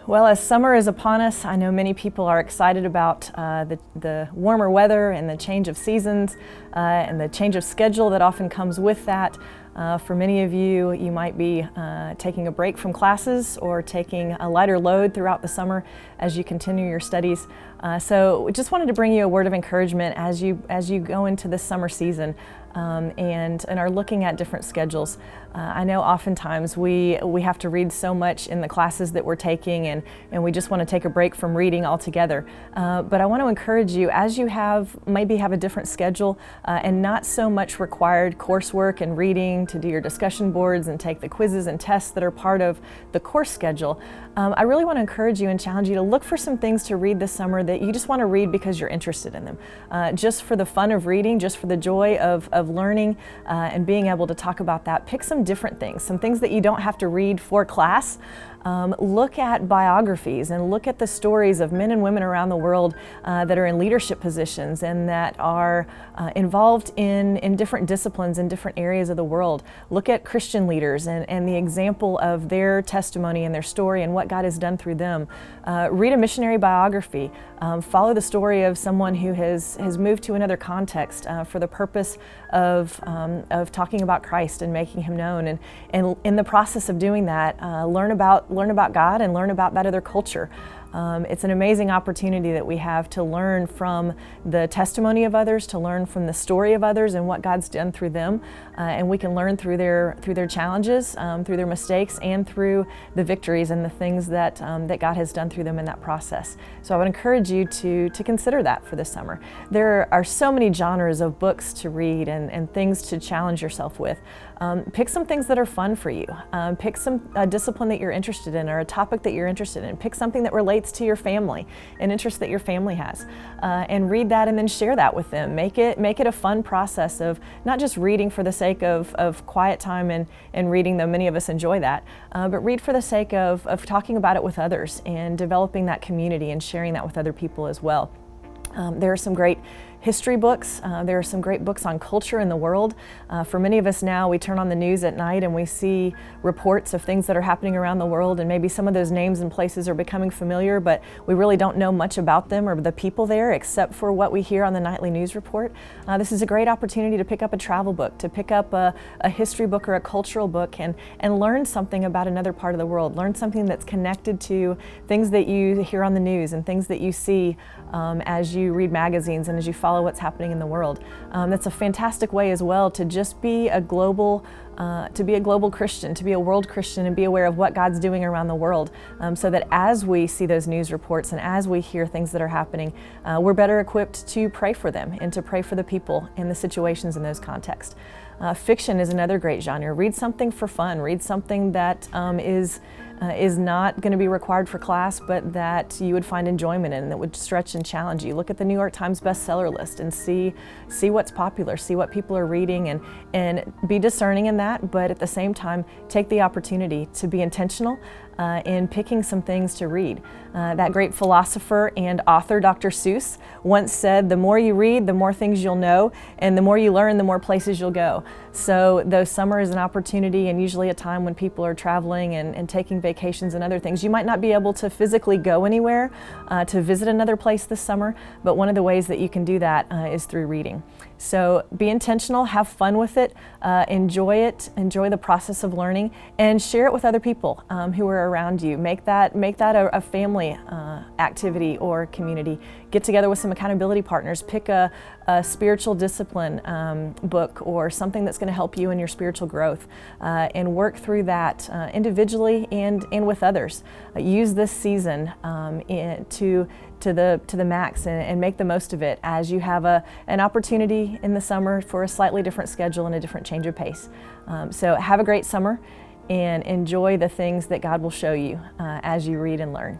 Well, as summer is upon us, I know many people are excited about the warmer weather and the change of seasons and the change of schedule that often comes with that. For many of you, you might be taking a break from classes or taking a lighter load throughout the summer as you continue your studies. So we just wanted to bring you a word of encouragement as you go into this summer season and are looking at different schedules. I know oftentimes we have to read so much in the classes that we're taking and we just want to take a break from reading altogether. But I want to encourage you, as you maybe have a different schedule and not so much required coursework and reading to do your discussion boards and take the quizzes and tests that are part of the course schedule, I really want to encourage you and challenge you to look for some things to read this summer that you just want to read because you're interested in them. Just for the fun of reading, just for the joy of learning and being able to talk about that. Pick some different things, some things that you don't have to read for class. Look at biographies and look at the stories of men and women around the world that are in leadership positions and that are involved in different disciplines in different areas of the world. Look at Christian leaders and the example of their testimony and their story and what God has done through them. Read a missionary biography. Follow the story of someone who has moved to another context for the purpose of talking about Christ and making Him known. And in the process of doing that, learn about God and learn about that other culture. It's an amazing opportunity that we have to learn from the testimony of others, to learn from the story of others and what God's done through them. And we can learn through their challenges, through their mistakes, and through the victories and the things that God has done through them in that process. So I would encourage you to consider that for this summer. There are so many genres of books to read and things to challenge yourself with. Pick some things that are fun for you. Pick some discipline that you're interested in or a topic that you're interested in. Pick something that relates to your family, an interest that your family has, and read that and then share that with them. Make it a fun process of not just reading for the sake of quiet time and reading, though many of us enjoy that, but read for the sake of talking about it with others and developing that community and sharing that with other people as well. There are some great history books. There are some great books on culture in the world. For many of us now, we turn on the news at night and we see reports of things that are happening around the world, and maybe some of those names and places are becoming familiar, but we really don't know much about them or the people there except for what we hear on the nightly news report. This is a great opportunity to pick up a travel book, to pick up a history book or a cultural book and learn something about another part of the world. Learn something that's connected to things that you hear on the news and things that you see as you read magazines and as you follow what's happening in the world. That's a fantastic way as well to just be a global Christian, to be a world Christian and be aware of what God's doing around the world, so that as we see those news reports and as we hear things that are happening, we're better equipped to pray for them and to pray for the people in the situations in those contexts. Fiction is another great genre. Read something for fun. Read something that is not going to be required for class, but that you would find enjoyment in and that would stretch and challenge you. Look at the New York Times bestseller list and see what's popular, see what people are reading, and be discerning in that, but at the same time, take the opportunity to be intentional in picking some things to read. That great philosopher and author, Dr. Seuss, once said, "The more you read, the more things you'll know, and the more you learn, the more places you'll go." So though summer is an opportunity and usually a time when people are traveling and taking vacations and other things, you might not be able to physically go anywhere to visit another place this summer, but one of the ways that you can do that is through reading. So be intentional, have fun with it, enjoy the process of learning, and share it with other people who are around you. Make that a family activity or community. Get together with some accountability partners. Pick a spiritual discipline book or something that's going to help you in your spiritual growth, and work through that individually and with others. Use this season to the max and make the most of it as you have an opportunity in the summer for a slightly different schedule and a different change of pace. So have a great summer and enjoy the things that God will show you as you read and learn.